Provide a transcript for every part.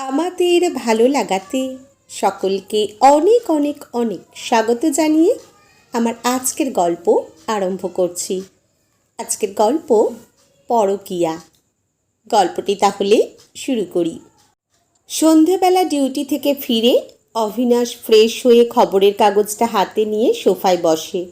আমাদের ভালো লাগাতে সকলকে অনেক অনেক অনেক স্বাগত জানিয়ে আমার আজকের গল্প আরম্ভ করছি। আজকের গল্প পরকীয়া। গল্পটি তাহলে শুরু করি। সন্ধেবেলা ডিউটি থেকে ফিরে অভিনাশ ফ্রেশ হয়ে খবরের কাগজটা হাতে নিয়ে সোফায় বসে।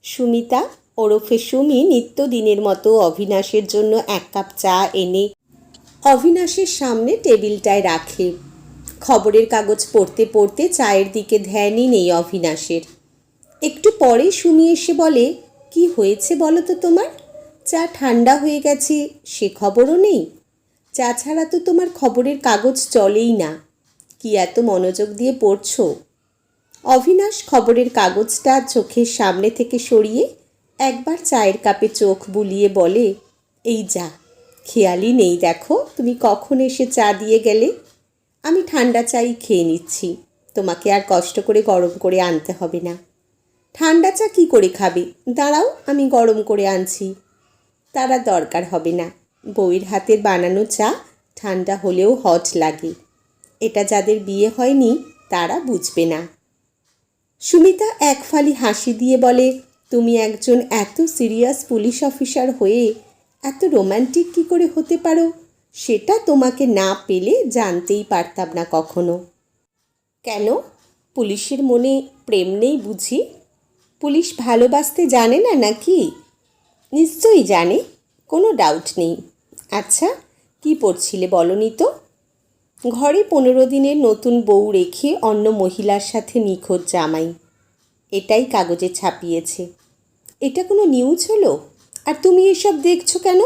সুমিতা ওরফে সুমি নিত্যদিনের মতো অভিনাশের জন্য এক কাপ চা এনে অভিনাশের সামনে টেবিলটায় রাখে। খবরের কাগজ পড়তে পড়তে চায়ের দিকে ধ্যানই নেই অভিনাশের। একটু পরে সুমি এসে বলে, কি হয়েছে বলো তো তোমার? চা ঠান্ডা হয়ে গেছে সে খবরও নেই। চা ছাড়া তো তোমার খবরের কাগজ চলেই না। কি এত মনোযোগ দিয়ে পড়ছো? অভিনাশ খবরের কাগজটা চোখের সামনে থেকে সরিয়ে একবার চায়ের কাপে চোখ বুলিয়ে বলে, এই যা, খেয়ালই নেই দেখো তুমি কখন এসে চা দিয়ে গেলে। আমি ঠান্ডা চাই খেয়ে নিচ্ছি, তোমাকে আর কষ্ট করে গরম করে আনতে হবে না। ঠান্ডা চা কী করে খাবে? দাঁড়াও আমি গরম করে আনছি। তারা দরকার হবে না, বউয়ের হাতের বানানো চা ঠান্ডা হলেও হট লাগে। এটা যাদের বিয়ে হয়নি তারা বুঝবে না। সুমিতা এক ফালি হাসি দিয়ে বলে, তুমি একজন এত সিরিয়াস পুলিশ অফিসার হয়ে এত রোম্যান্টিক কী করে হতে পারো সেটা তোমাকে না পেলে জানতেই পারতাম না কখনো। কেন, পুলিশের মনে প্রেম নেই বুঝি? পুলিশ ভালোবাসতে জানে না নাকি? নিশ্চয়ই জানে, কোনো ডাউট নেই। আচ্ছা, কি পড়ছিলে বলনি তো? ঘরে 15 দিনের নতুন বউ রেখে অন্য মহিলার সাথে নিখোঁজ জামাই, এটাই কাগজে ছাপিয়েছে। এটা কোনো নিউজ হলো? আর তুমি এসব দেখছো কেন?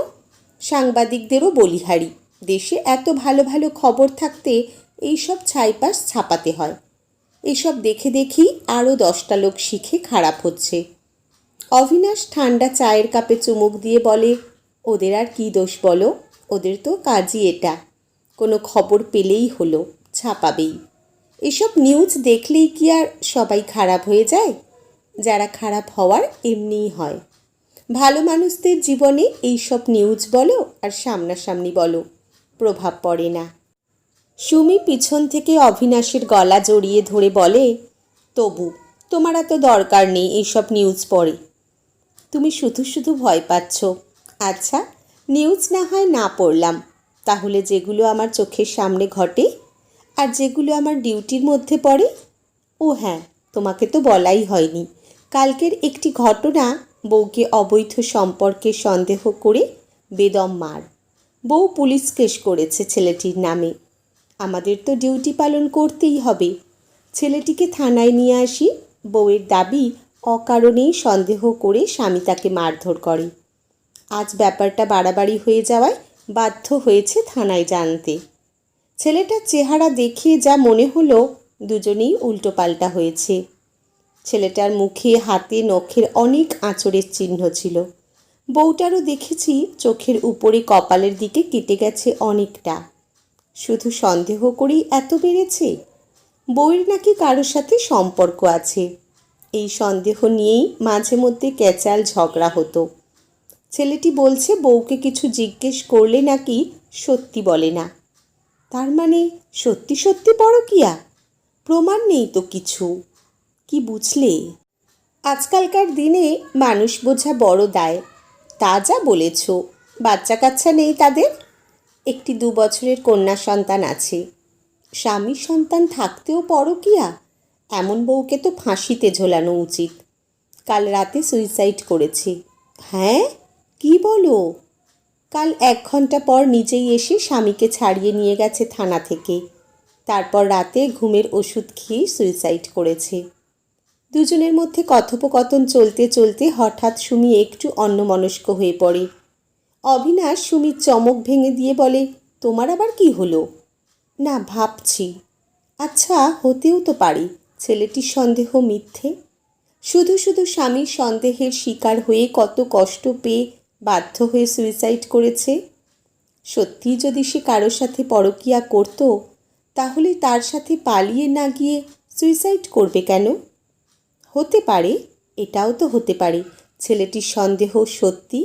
সাংবাদিকদেরও বলিহারি, দেশে এত ভালো ভালো খবর থাকতে এইসব ছাইপাশ ছাপাতে হয়। এসব দেখে দেখেই আরও 10টা লোক শিখে খারাপ হচ্ছে। অভিনাশ ঠান্ডা চায়ের কাপে চুমুক দিয়ে বলে, ওদের আর কী দোষ বলো? ওদের তো কাজই এটা, কোনো খবর পেলেই হলো, ছাপাবেই। এসব নিউজ দেখলেই কি আর সবাই খারাপ হয়ে যায়? যারা খারাপ হওয়ার এমনিই হয়। ভালো মানুষদের জীবনে এইসব নিউজ বলো আর সামনাসামনি বলো, প্রভাব পড়ে না। সুমি পিছন থেকে অভিনাশের গলা জড়িয়ে ধরে বলে, তবু তোমার এত দরকার নেই এইসব নিউজ পড়ে। তুমি শুধু শুধু ভয় পাচ্ছ। আচ্ছা, নিউজ না হয় না পড়লাম, তাহলে যেগুলো আমার চোখের সামনে ঘটে আর যেগুলো আমার ডিউটির মধ্যে পড়ে। ও হ্যাঁ, তোমাকে তো বলাই হয়নি, কালকের একটি ঘটনা, বউকে অবৈধ সম্পর্কে সন্দেহ করে বেদম মার। বউ পুলিশ কেস করেছে ছেলেটির নামে। আমাদের তো ডিউটি পালন করতেই হবে। ছেলেটিকে থানায় নিয়ে আসি। বউয়ের দাবি অকারণেই সন্দেহ করে স্বামী তাকে মারধর করে। আজ ব্যাপারটা বাড়াবাড়ি হয়ে যাওয়ায় বাধ্য হয়েছে থানায় জানতে। ছেলেটার চেহারা দেখে যা মনে হলো দুজনেই উল্টোপাল্টা হয়েছে। ছেলেটার মুখে হাতে নখের অনেক আঁচড়ের চিহ্ন ছিল। বউটারও দেখেছি চোখের উপরে কপালের দিকে কেটে গেছে অনেকটা। শুধু সন্দেহ করেই এত বেড়েছে? বউয়ের নাকি কারোর সাথে সম্পর্ক আছে। এই সন্দেহ নিয়েই মাঝে মধ্যে ক্যাচাল ঝগড়া হতো। ছেলেটি বলছে বউকে কিছু জিজ্ঞেস করলে নাকি সত্যি বলে না। তার মানে সত্যি সত্যি পরকীয়া? প্রমাণ নেই তো কিছু। কি বুঝলে? আজকালকার দিনে মানুষ বোঝা বড় দায়। তা যা বলেছ। বাচ্চা কাচ্চা নেই তাদের? একটি 2 বছরের কন্যা সন্তান আছে। স্বামীর সন্তান থাকতেও পরকীয়া? এমন বউকে তো ফাঁসিতে ঝোলানো উচিত। কাল রাতে সুইসাইড করেছে। হ্যাঁ, কি বলো? কাল 1 ঘন্টা পর নিজেই এসে স্বামীকে ছাড়িয়ে নিয়ে গেছে থানা থেকে। তারপর রাতে ঘুমের ওষুধ খেয়ে সুইসাইড করেছে। দুজনের মধ্যে কথোপকথন চলতে চলতে হঠাৎ সুমি একটু অন্যমনস্ক হয়ে পড়ে। অভিনাশ সুমির চমক ভেঙে দিয়ে বলে, তোমার আবার কি হলো? না, ভাবছি। আচ্ছা, হতেও তো পারে ছেলেটির সন্দেহ মিথ্যে। শুধু শুধু স্বামীর সন্দেহের শিকার হয়ে কত কষ্ট পেয়ে বাধ্য হয়ে সুইসাইড করেছে। সত্যিই যদি সে কারোর সাথে পরকীয়া করত, তাহলে তার সাথে পালিয়ে না গিয়ে সুইসাইড করবে কেন? হতে পারে, এটাও তো হতে পারে ছেলেটির সন্দেহ সত্যি।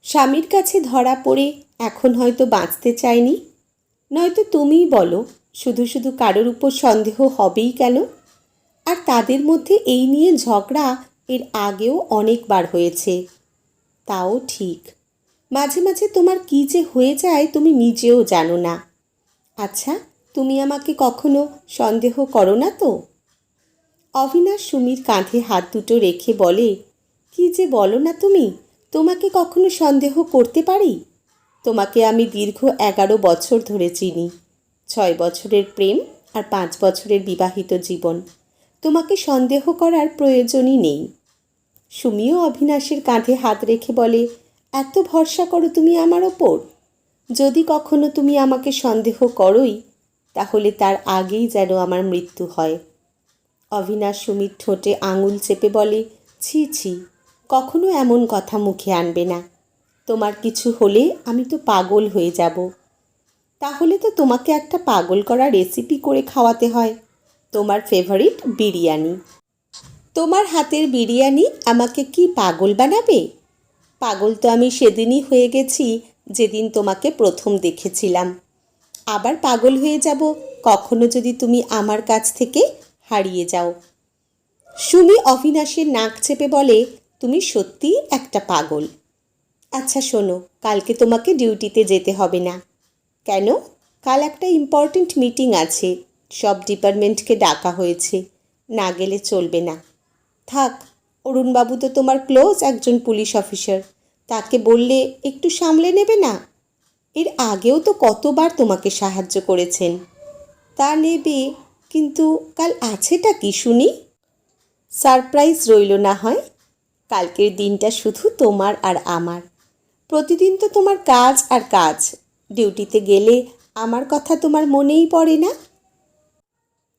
স্বামীর কাছে ধরা পড়ে এখন হয়তো বাঁচতে চায়নি। নয়তো তুমিই বলো, শুধু শুধু কারোর উপর সন্দেহ হবেই কেন? আর তাদের মধ্যে এই নিয়ে ঝগড়া এর আগেও অনেকবার হয়েছে। তাও ঠিক, মাঝে মাঝে তোমার কী যে হয়ে যায় তুমি নিজেও জানো না। আচ্ছা, তুমি আমাকে কখনো সন্দেহ করো না তো? অবিনাশ সুমির কাঁধে হাত দুটো রেখে বলে, কি যে বলো না তুমি, তোমাকে কখনো সন্দেহ করতে পারি? তোমাকে আমি দীর্ঘ 11 বছর ধরে চিনি। 6 বছরের প্রেম আর 5 বছরের বিবাহিত জীবন। তোমাকে সন্দেহ করার প্রয়োজনই নেই। সুমিও অবিনাশের কাঁধে হাত রেখে বলে, এত ভরসা করো তুমি আমার ওপর? যদি কখনো তুমি আমাকে সন্দেহ করোই, তাহলে তার আগেই যেন আমার মৃত্যু হয়। অবিনাশ সুমির ঠোঁটে আঙুল চেপে বলে, ছি ছি, কখনো এমন কথা মুখে আনবে না। তোমার কিছু হলে আমি তো পাগল হয়ে যাব। তাহলে তো তোমাকে একটা পাগল করা রেসিপি করে খাওয়াতে হয়, তোমার ফেভারিট বিরিয়ানি। তোমার হাতের বিরিয়ানি আমাকে কি পাগল বানাবে? পাগল তো আমি সেদিনই হয়ে গেছি যেদিন তোমাকে প্রথম দেখেছিলাম। আবার পাগল হয়ে যাব কখনো যদি তুমি আমার কাছ থেকে হারিয়ে যাও। সুমি অবিনাশের নাক চেপে বলে, তুমি সত্যিই একটা পাগল। আচ্ছা শোনো, কালকে তোমাকে ডিউটিতে যেতে হবে না। কেন? কাল একটা ইম্পর্ট্যান্ট মিটিং আছে, সব ডিপার্টমেন্টকে ডাকা হয়েছে, না গেলে চলবে না। থাক, অরুণবাবু তো তোমার ক্লোজ একজন পুলিশ অফিসার, তাকে বললে একটু সামলে নেবে না? এর আগেও তো কতবার তোমাকে সাহায্য করেছেন। তা নেবে, কিন্তু কাল আছেটা কি শুনি? সারপ্রাইজ রইল না হয়। কালকের দিনটা শুধু তোমার আর আমার। প্রতিদিন তো তোমার কাজ আর কাজ। ডিউটিতে গেলে আমার কথা তোমার মনেই পড়ে না?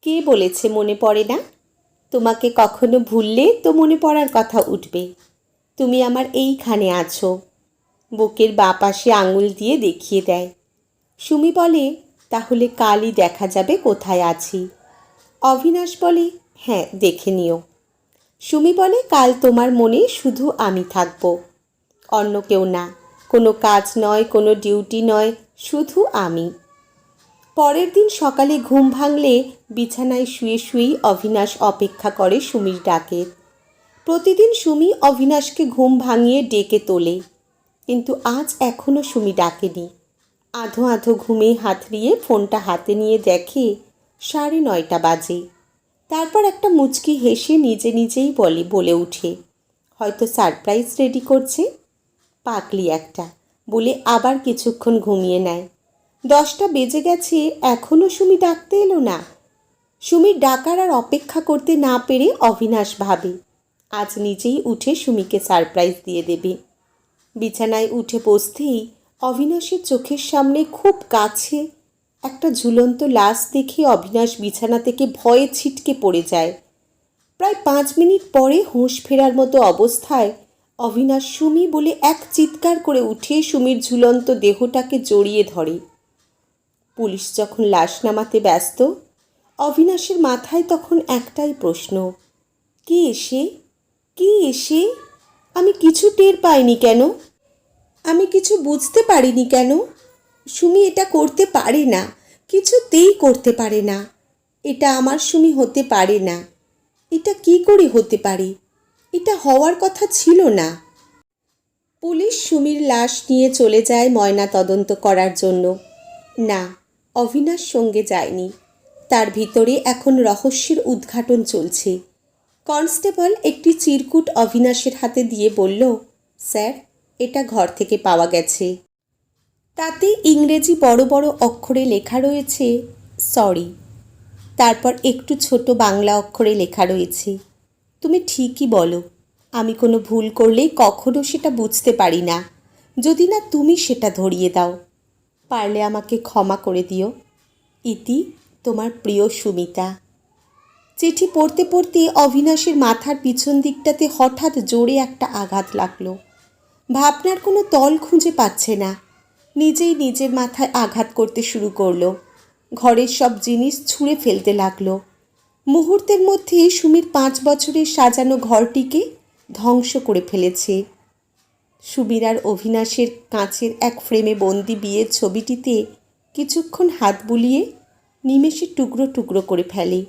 কে বলেছে মনে পড়ে না? তোমাকে কখনো ভুললে তো মনে পড়ার কথা উঠবে। তুমি আমার এইখানে আছো। বুকের বাঁ পাশে আঙুল দিয়ে দেখিয়ে দেয়। সুমি বলে, তাহলে কালই দেখা যাবে কোথায় আছি। অবিনাশ বলে, হ্যাঁ দেখে নিও। সুমি বলে, কাল তোমার মনে শুধু আমি থাকব, অন্য কেউ না। কোনো কাজ নয়, কোনো ডিউটি নয়, শুধু আমি। পরের দিন সকালে ঘুম ভাঙলে বিছানায় শুয়ে শুয়েই অবিনাশ অপেক্ষা করে সুমির ডাকের। প্রতিদিন সুমি অবিনাশকে ঘুম ভাঙিয়ে ডেকে তোলে, কিন্তু আজ এখনও সুমি ডাকেনি। আধো আধো ঘুমে হাতড়িয়ে ফোনটা হাতে নিয়ে দেখে 9:30 বাজে। তারপর একটা মুচকি হেসে নিজে নিজেই বলে উঠে, হয়তো সারপ্রাইজ রেডি করছে। পাগলি একটা, বলে আবার কিছুক্ষণ ঘুমিয়ে নেয়। 10টা বেজে গেছে, এখনও সুমি ডাকতে এলো না। সুমির ডাকার আর অপেক্ষা করতে না পেরে অবিনাশ ভাবে, আজ নিজেই উঠে সুমিকে সারপ্রাইজ দিয়ে দেবে। বিছানায় উঠে বসতেই অবিনাশের চোখের সামনে খুব কাছে একটা ঝুলন্ত লাশ দেখে অবিনাশ বিছানা থেকে ভয়ে ছিটকে পড়ে যায়। প্রায় 5 মিনিট পরে হুঁশ ফেরার মতো অবস্থায় অবিনাশ সুমি বলে এক চিৎকার করে উঠে সুমির ঝুলন্ত দেহটাকে জড়িয়ে ধরে। পুলিশ যখন লাশ নামাতে ব্যস্ত, অবিনাশের মাথায় তখন একটাই প্রশ্ন, কে এসে? কে এসে? আমি কিছু টের পাইনি কেন? আমি কিছু বুঝতে পারিনি কেন? সুমি এটা করতে পারে না, কিছুতেই করতে পারে না। এটা আমার সুমি হতে পারে না। এটা কি করে হতে পারে? এটা হওয়ার কথা ছিল না। পুলিশ সুমির লাশ নিয়ে চলে যায় ময়না তদন্ত করার জন্য। না, অবিনাশ সঙ্গে যায়নি। তার ভিতরে এখন রহস্যের উদ্ঘাটন চলছে। কনস্টেবল একটি চিরকুট অবিনাশের হাতে দিয়ে বলল, স্যার, এটা ঘর থেকে পাওয়া গেছে। তাতে ইংরেজি বড় বড় অক্ষরে লেখা রয়েছে, সরি। তারপর একটু ছোট বাংলা অক্ষরে লেখা রয়েছে, তুমি ঠিকই বলো, আমি কোনো ভুল করলে কখনো সেটা বুঝতে পারি না, যদি না তুমি সেটা ধরিয়ে দাও। পারলে আমাকে ক্ষমা করে দিও। ইতি, তোমার প্রিয় সুমিতা। চিঠি পড়তে পড়তে অবিনাশের মাথার পিছন দিকটাতে হঠাৎ জোরে একটা আঘাত লাগলো। ভাবনার কোনো তল খুঁজে পাচ্ছে না, নিজেই নিজের মাথায় আঘাত করতে শুরু করলো। ঘরের সব জিনিস ছুঁড়ে ফেলতে লাগলো। মুহূর্তের মধ্যে সুমির 5 বছরের সাজানো ঘরটিকে ধ্বংস করে ফেলেছে। সুমির আর অবিনাশের কাঁচের এক ফ্রেমে বন্দি বিয়ের ছবিটিতে কিছুক্ষণ হাত বুলিয়ে নিমেষে টুকরো টুকরো করে ফেলে।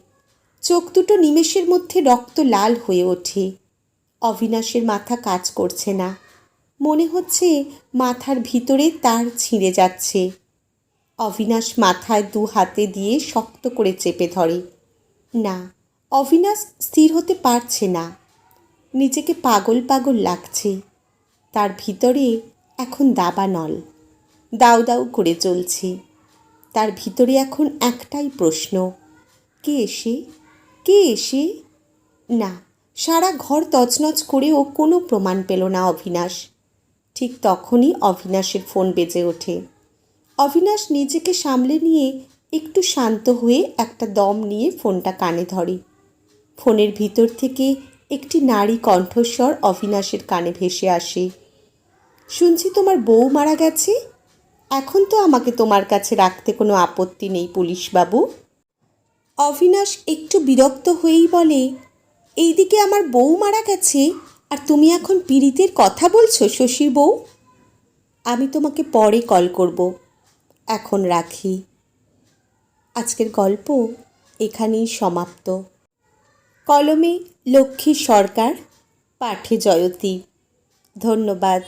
চোখ দুটো নিমেষের মধ্যে রক্ত লাল হয়ে ওঠে। অবিনাশের মাথা কাজ করছে না, মনে হচ্ছে মাথার ভিতরে তার ছিঁড়ে যাচ্ছে। অবিনাশ মাথায় দু হাতে দিয়ে শক্ত করে চেপে ধরে। না, অবিনাশ স্থির হতে পারছে না। নিজেকে পাগল পাগল লাগছে। তার ভিতরে এখন দাবানল দাউ দাউ করে চলছে। তার ভিতরে এখন একটাই প্রশ্ন, কে এসে? কে এসে? না, সারা ঘর তছনছ করেও কোনো প্রমাণ পেল না অবিনাশ। ঠিক তখনই অবিনাশের ফোন বেজে ওঠে। অবিনাশ নিজেকে সামলে নিয়ে একটু শান্ত হয়ে একটা দম নিয়ে ফোনটা কানে ধরে। ফোনের ভিতর থেকে একটি নারী কণ্ঠস্বর অবিনাশের কানে ভেসে আসে। শুনছি তোমার বউ মারা গেছে। এখন তো আমাকে তোমার কাছে রাখতে কোনো আপত্তি নেই পুলিশবাবু। অবিনাশ একটু বিরক্ত হয়েই বলে, এইদিকে আমার বউ মারা গেছে আর তুমি এখন পীড়িতের কথা বলছো শশীর বউ? আমি তোমাকে পরে কল করব, এখন রাখি। আজকের গল্প এখানেই সমাপ্ত। কলমে লক্ষ্মী সরকার, পাঠে জয়তী। ধন্যবাদ।